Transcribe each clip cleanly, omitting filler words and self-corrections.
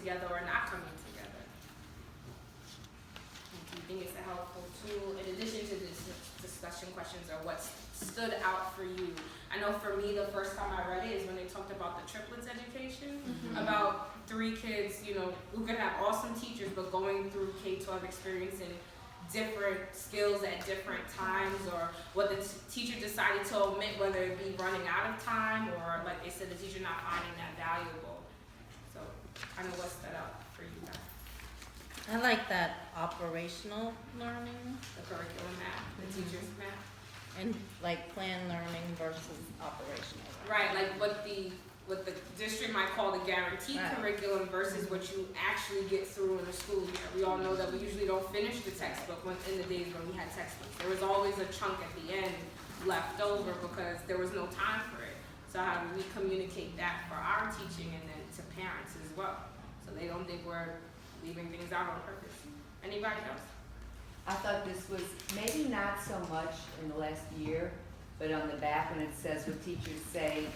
together or not coming together. Do you think it's a helpful tool? In addition to this discussion questions are what stood out for you. I know for me, the first time I read it is when they talked about the triplets education, about 3 kids, you know, who could have awesome teachers, but going through K-12 experiencing different skills at different times, or what the teacher decided to omit, whether it be running out of time, or like they said, the teacher not finding that valuable. So kind of what stood out for you guys? I like that operational learning. The curriculum map, the teacher's map. And like planned learning versus operational learning. Right, like what the district might call the guaranteed curriculum versus what you actually get through in the school year. We all know that we usually don't finish the textbook in the days when we had textbooks. There was always a chunk at the end left over because there was no time for it. So how do we communicate that for our teaching and then to parents as well? So they don't think we're leaving things out on purpose. Anybody else? I thought this was maybe not so much in the last year, but on the back when it says what teachers say,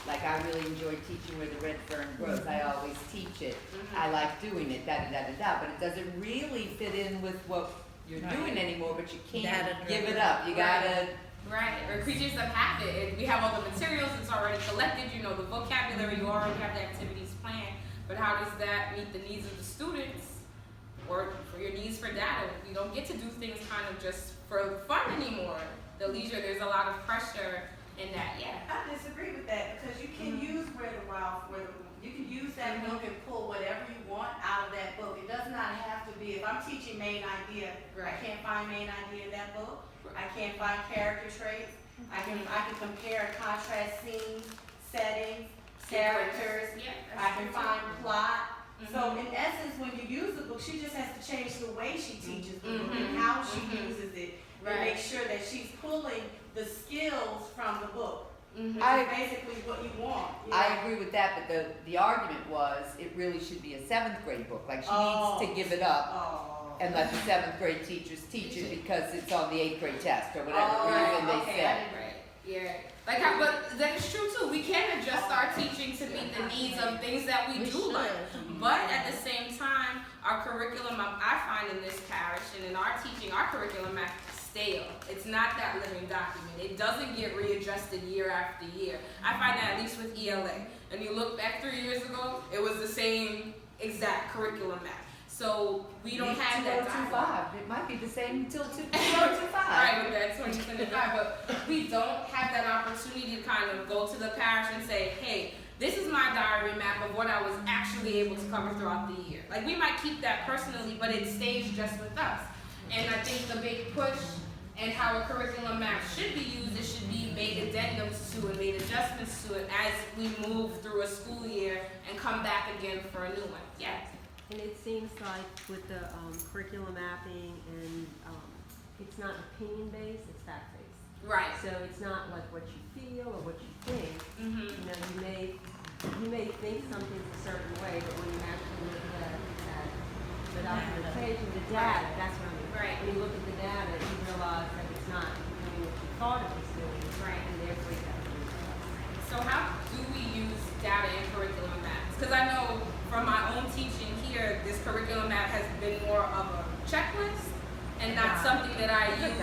like I really enjoy teaching where the red fern grows. I always teach it. I like doing it, but it doesn't really fit in with what you're doing anymore, but you can't give it up. You gotta. Right, or creatures of habit. We have all the materials, it's already collected, you know, the vocabulary, you already have the activities planned, but how does that meet the needs of the students? Or for your needs for data? We don't get to do things kind of just for fun anymore. The leisure, there's a lot of pressure in that. Yeah. I disagree with that because you can use you can use that book and pull whatever you want out of that book. It does not have to be. If I'm teaching main idea, I can't find main idea in that book. I can't find character traits. I can compare and contrast scenes, settings, characters. I can find plot. So in essence, when you use the book, she just has to change the way she teaches the book and how she uses it, and make sure that she's pulling the skills from the book. Basically what you want. I agree with that, but the argument was it really should be a 7th grade book. Like she needs to give it up and let the 7th grade teachers teach it because it's on the 8th grade test or whatever reason they said. Yeah. But that is true too. We can adjust our teaching to meet the needs of things that we do like. But at the same time, our curriculum, I find in this parish and in our teaching, our curriculum is stale. It's not that living document. It doesn't get readjusted year after year. I find that at least with ELA. And you look back 3 years ago, it was the same exact curriculum map. So we don't have that dialogue. It might be the same until 2025. Right, with that 2025. But we don't have that opportunity to kind of go to the parish and say, hey, this is my diary map of what I was actually able to cover throughout the year. Like we might keep that personally, but it stays just with us. And I think the big push and how a curriculum map should be used, it should be made addendums to it, made adjustments to it as we move through a school year and come back again for a new one. Yes. And it seems like with the curriculum mapping and it's not opinion-based, it's fact-based. Right. So it's not like what you feel or what you think. You know, you may think something's a certain way, but when you actually look at the documentation, the data, that's what I mean. Right. When you look at the data, you realize that it's not doing what you thought it was doing. Right. And therefore you have to do that. So how do we use data in curriculum maps? Because I know from my own teaching here, this curriculum map has been more of a checklist and not something that I use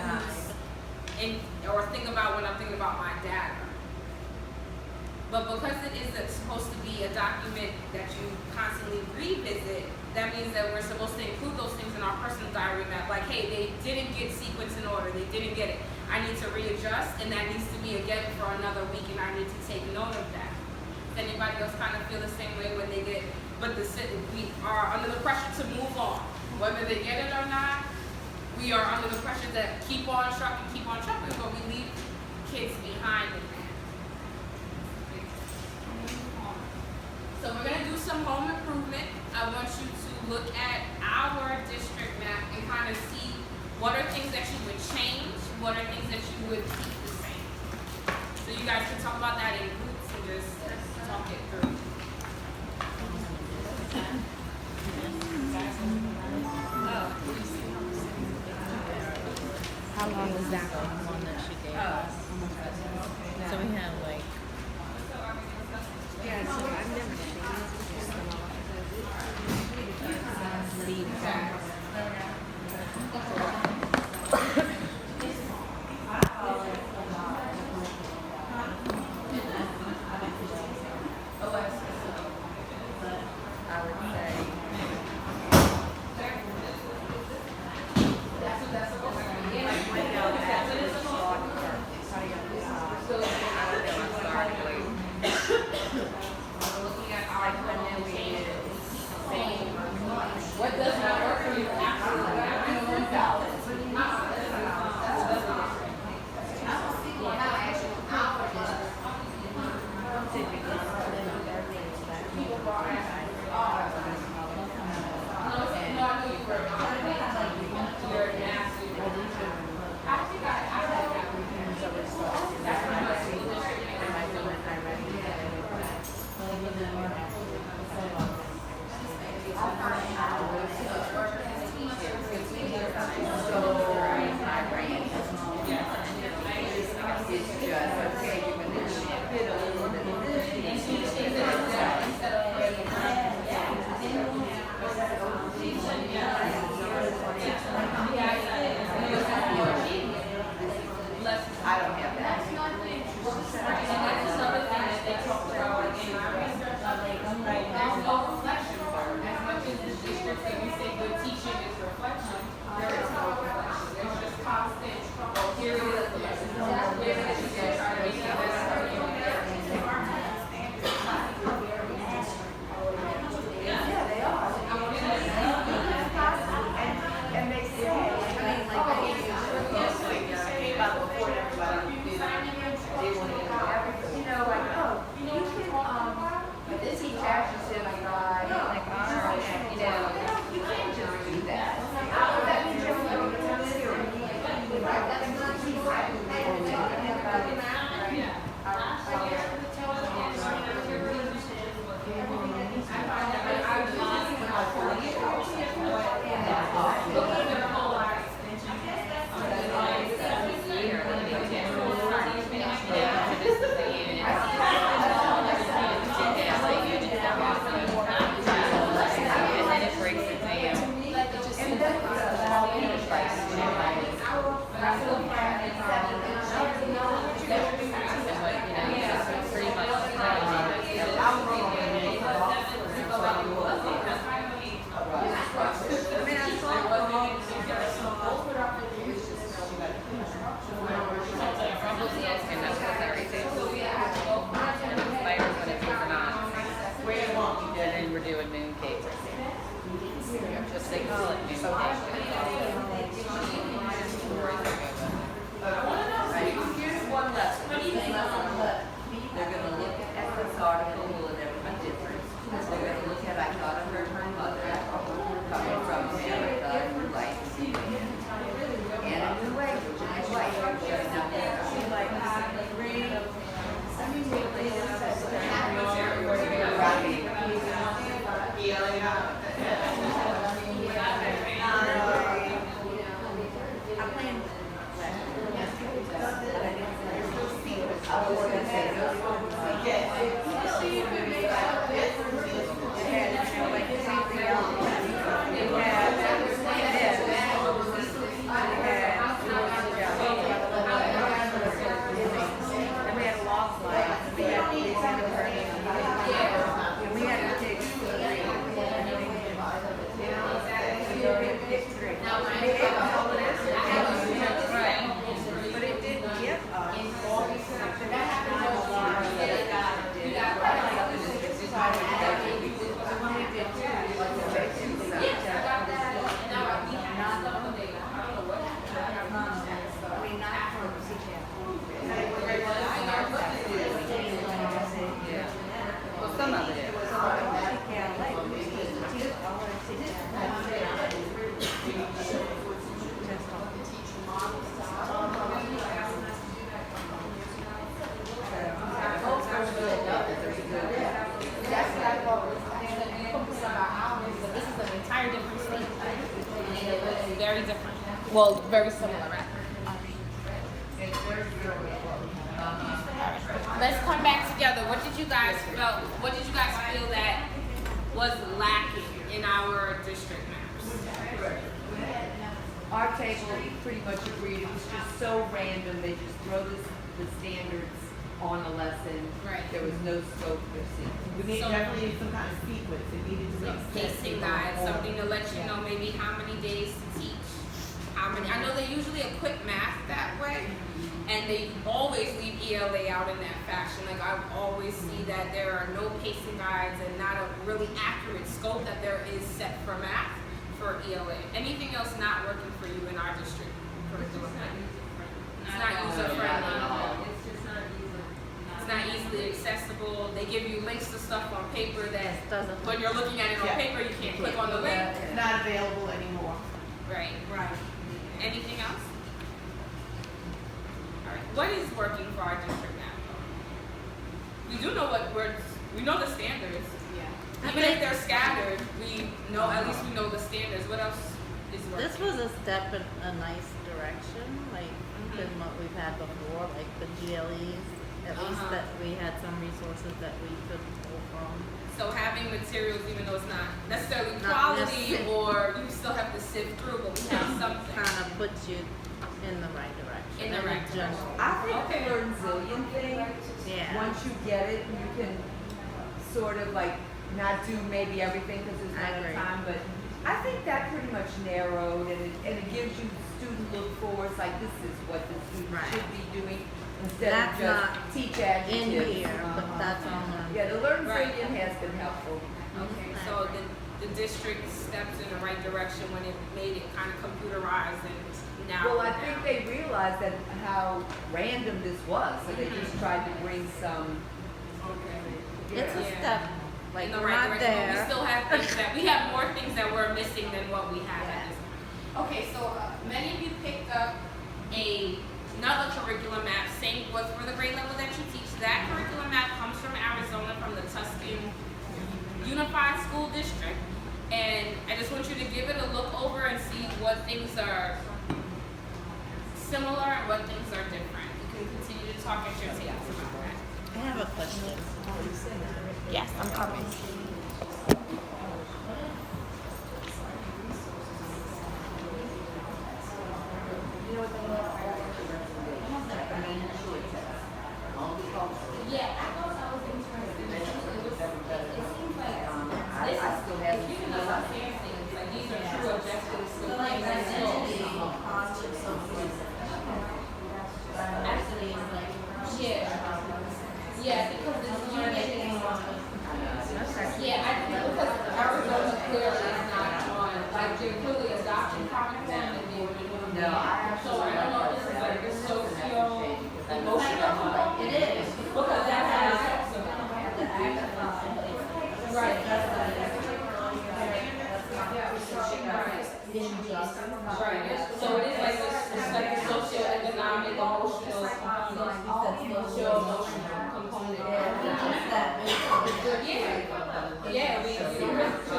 or think about when I'm thinking about my data. But because it isn't supposed to be a document that you constantly revisit, that means that we're supposed to include those things in our personal diary map. Like, hey, they didn't get sequence in order, they didn't get it. I need to readjust, and that needs to be again for another week, and I need to take note of that. Does anybody else kind of feel the same way when they get, we are under the pressure to move on. Whether they get it or not, we are under the pressure to keep on trucking, but we leave kids behind in that. So we're going to do some home improvement. I want you to look at our district map and kind of see what are things that you would change, what are things that you would keep the same. So you guys can talk about that in groups and just talk it through. How long was that one that she gave us? So we have like. Yeah, so I've never seen this. And then we're doing moon cakes. Just they call it moon cake. Here's one lesson. They're gonna look at this article, will it ever be different? They're gonna look at, I thought of her, my mother, coming from America, who likes and a new language, and I like it. Now, she likes read. Some of it is. This is an entire different state. And it looks very different. Well, very similar, right? Let's come back together. What did you guys feel that was lacking in our district maps? Our table pretty much agreed, it was just so random, they just throw the standards on a lesson. Right. There was no scope to see. We need So- definitely some kind of sequence. It needed to make sense. Pacing guide, something to let you know maybe how many days to teach. How many? I know they usually equip math that way, and they always leave ELA out in that fashion. Like I always see that there are no pacing guides and not a really accurate scope that there is set for math for ELA. Anything else not working for you in our district curriculum? It's not user friendly. It's not easily accessible. They give you links to stuff on paper that Doesn't. when you're looking at it on Yeah. paper, you can't click on the link. It's not available anymore. Right. Right. Anything else? All right. What is working for our district now? We do know we know the standards. Yeah. Even if they're scattered, we know, at least we know the standards. What else is working? This was a step in a nice direction, like than what we've had before, like the GLEs. At least that we had some resources that we could pull from. So having materials, even though it's not necessarily Not quality necessarily. or you still have to sift through, but we have something. Kind of puts you in the right direction. In the right general. I think Okay. the learn zillion thing, Yeah. once you get it, you can sort of like not do maybe everything because there's I not agree. enough time, but I think that pretty much narrowed and it gives you student look forwards, like this is what the student Right. should be doing instead That's of just not teach in adjectives. here, but that's on the. Yeah, the learn Right. zillion has been helpful. Okay, so the district steps in the right direction when it made it kind of computerized and now. Well, I think they realized that how random this was, so they just tried to bring some. It's a Yeah. step, like in the we're right not direction, but we there. still have things that we have more things that we're missing than what we have at this point. Okay, so many of you picked up another curriculum map, same was for the grade level that you teach. That curriculum map comes from Arizona, from the Tuscan Unified district. And I just want you to give it a look over and see what things are similar and what things are different. You can continue to talk at your tables about that. I have a question. Yes, I'm coming. Yeah, I thought I was interested in it. It seems like this is, if you can understand things, like these are true objectives. So like that's actually, yeah, yeah, because it's learning. Yeah, I think because Arizona clearly is not on, like they're clearly adopting common core and they're doing. No, So I don't know if this is like a socio emotional component. It is. Because that's how it talks about. Right. Right. So it is like this, it's like a socioeconomic, emotional component. Socio-emotional component. Yeah. Yeah, we don't have to.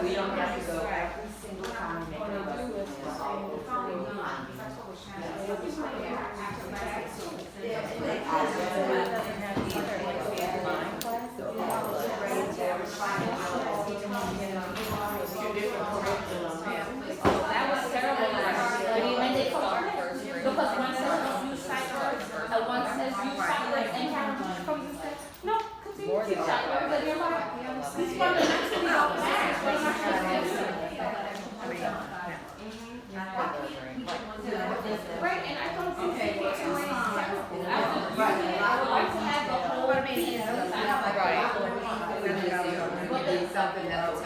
we don't have to go every single time and make a request. That was terrible. When they start first grade. Because one says don't use cyclers, and one says use cyclers, and Karen comes and says, no, continue to use cyclers, and you're like, these fundamentally don't match. What am I supposed to do? Right, and I don't think they were doing terrible. I would like to have the whole piece of that. Something that's.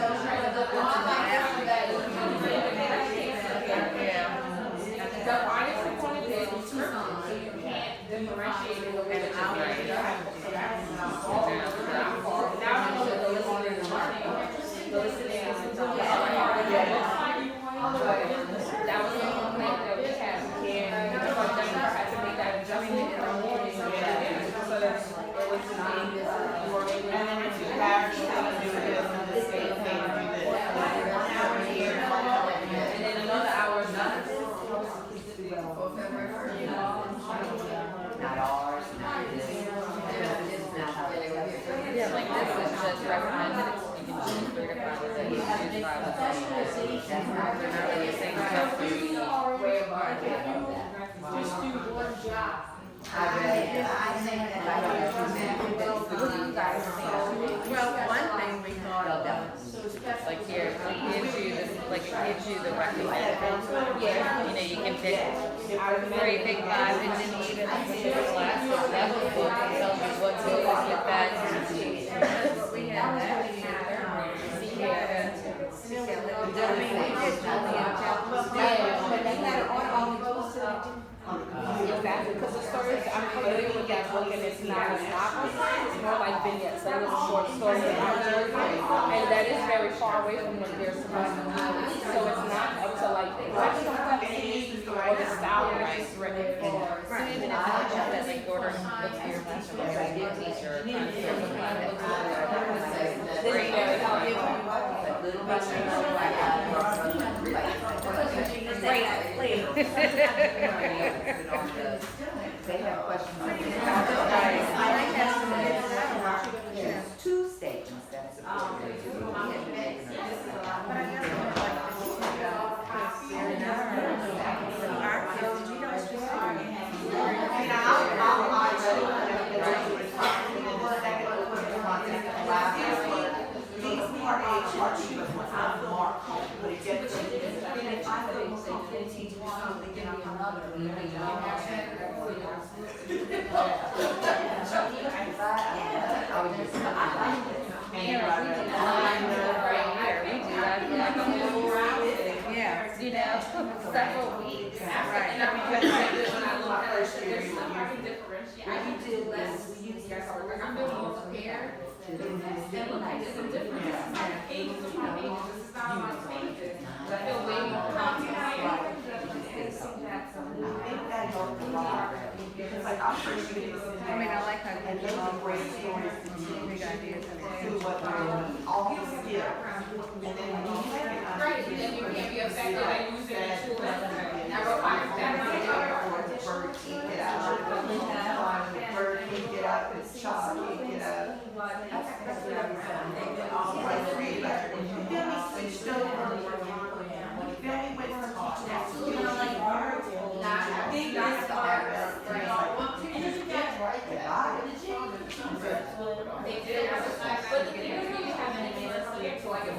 The artist component is scripted, so you can't differentiate it with the hour. Now I know that the listening is learning. The listening is that was the complaint that we had. Because Jennifer had to make that adjustment in the morning. So that it was being this. And then if you have, you're gonna do this, and this, thing, do this. 1 hour here, 1 hour here. And then another hour, another. Not ours, not this. Yeah, like this is just recommended. You can choose 3 to 5 days. You choose 5 days. They're not really saying that. Just do one job. Well, one thing we thought of, like here, it gives you this, like it gives you the recommended. Yeah. You know, you can pick 3 big 5 and then even the class level book and tell you what goes with that. That's what we had last year. Exactly, because the stories, I'm familiar with that book and it's not a novel, it's more like vignettes, so it's short stories about Jersey, and that is very far away from what they're supposed to do, so it's not up to like the complexity or the style that it's written for. So even if it's not just that, like, order, what's your lesson, like, I did teacher, then They have questions. There's 2 statements that support yeah, you know, several weeks. Right. I can do less, we use less work, I'm doing more prepared. And look, I did some different, this is not pages upon pages, this is not on my pages. I feel way more confident. Because like, I'm sure you get I mean, I like how and you those do are great stories to big ideas and to what all the skills. and then we don't have it. Right, and then you can't be effective at using the tool that requires that. Or the bird can't get out, the bird can't get out, the child can't get out. All the way through, like, then we switched over. Then we went to teach that to you know, like birds, not having birds. They did, but the thing is, you have an administrative to like a So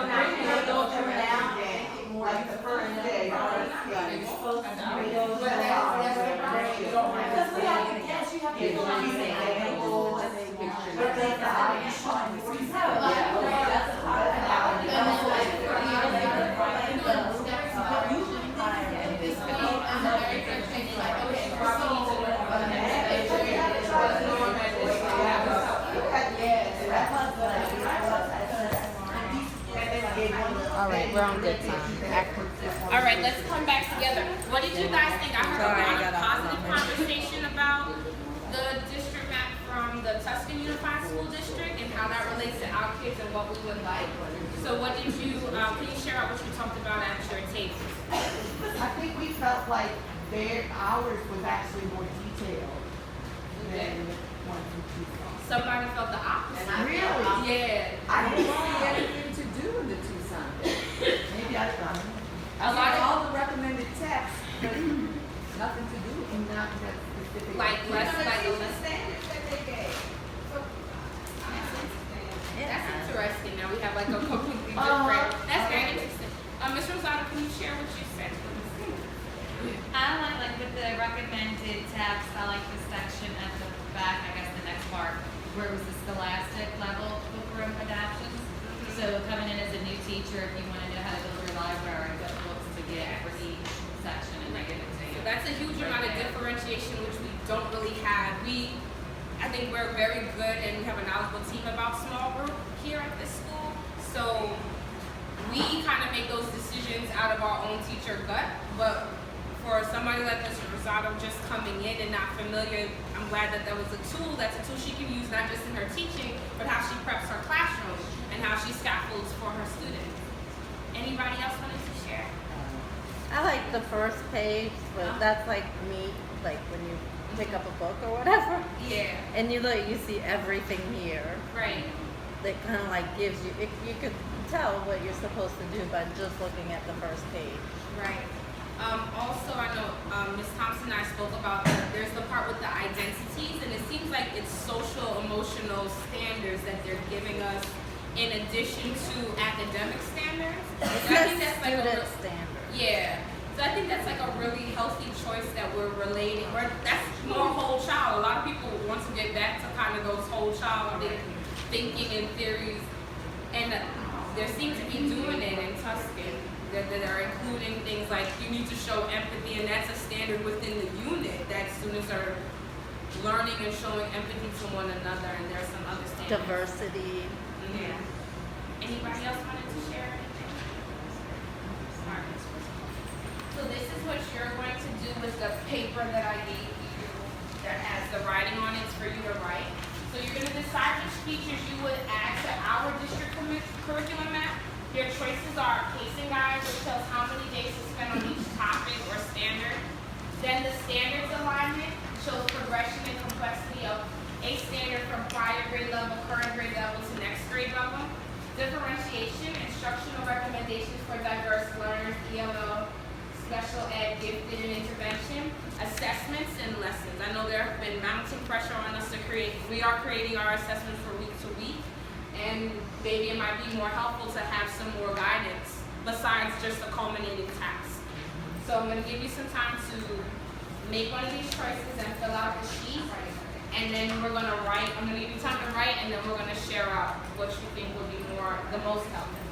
now you have to go through now, make it more. Like the first day, You're supposed to do those. Because we have to, yes, you have to go on the angle, but then the All right, we're on good time. All right, let's come back together. What did you guys think? I heard a lot of positive conversation about the district map from the Tuscan Unified School District and how that relates to our kids and what we would like. So what did you, can you share out what you talked about at your tables? I think we felt like ours was actually more detailed than one from Tucson. Somebody felt the opposite. Really? Yeah. I didn't see anything to do in the Tucson. maybe I thought. A lot of, all the recommended texts, but nothing to do. And not that specific. like less, like a less. standards that they gave. That's interesting. Now we have like a completely different. That's very interesting. Ms. Rosado, can you share what you said? I like with the recommended text, I like the section at the back, I guess the next part, where it was the scholastic level bookworm adaptions. So coming in as a new teacher, if you want to know how to build your library, what books to get for each section, and they give it to you. That's a huge amount of differentiation, which we don't really have. I think we're very good and we have a knowledgeable team about small group here at this school. So we kind of make those decisions out of our own teacher gut, but for somebody like Mr. Rosado just coming in and not familiar, I'm glad that was a tool. That's a tool she can use not just in her teaching, but how she preps her classroom and how she scaffolds for her students. Anybody else wanted to share? I like the first page, but that's like me, like when you pick up a book or whatever, Yeah, and you look, you see everything here. right. That kind of like gives you, you could tell what you're supposed to do by just looking at the first page. Right. Also, I know Ms. Thompson and I spoke about there's the part with the identities, and it seems like it's social emotional standards that they're giving us in addition to academic standards. It's And I a think that's like student standard. yeah. So I think that's like a really healthy choice that we're relating. That's more whole child. A lot of people want to get back to kind of those whole child thinking and theories, and there seems to be doing it in Tuscan. That are including things like you need to show empathy, and that's a standard within the unit that students are learning and showing empathy to one another, and there's some other standards. Diversity. Yeah. Anybody else wanted to share anything? Alright. So this is what you're going to do with the paper that I gave you that has the writing on it for you to write. So you're going to decide which features you would add to our district curriculum map. Your choices are pacing guide, which tells how many days to spend on each topic or standard. Then the standards alignment shows progression and complexity of a standard from prior grade level, current grade level to next grade level. Differentiation, instructional recommendations for diverse learners, ELL, special ed, gifted, and intervention. Assessments and lessons. I know there have been mounting pressure on us to we are creating our assessments for week to week. And maybe it might be more helpful to have some more guidance besides just a culminating task. So I'm going to give you some time to make one of these choices and fill out the sheet. And then we're going to write. I'm going to give you time to write, and then we're going to share out what you think would be the most helpful.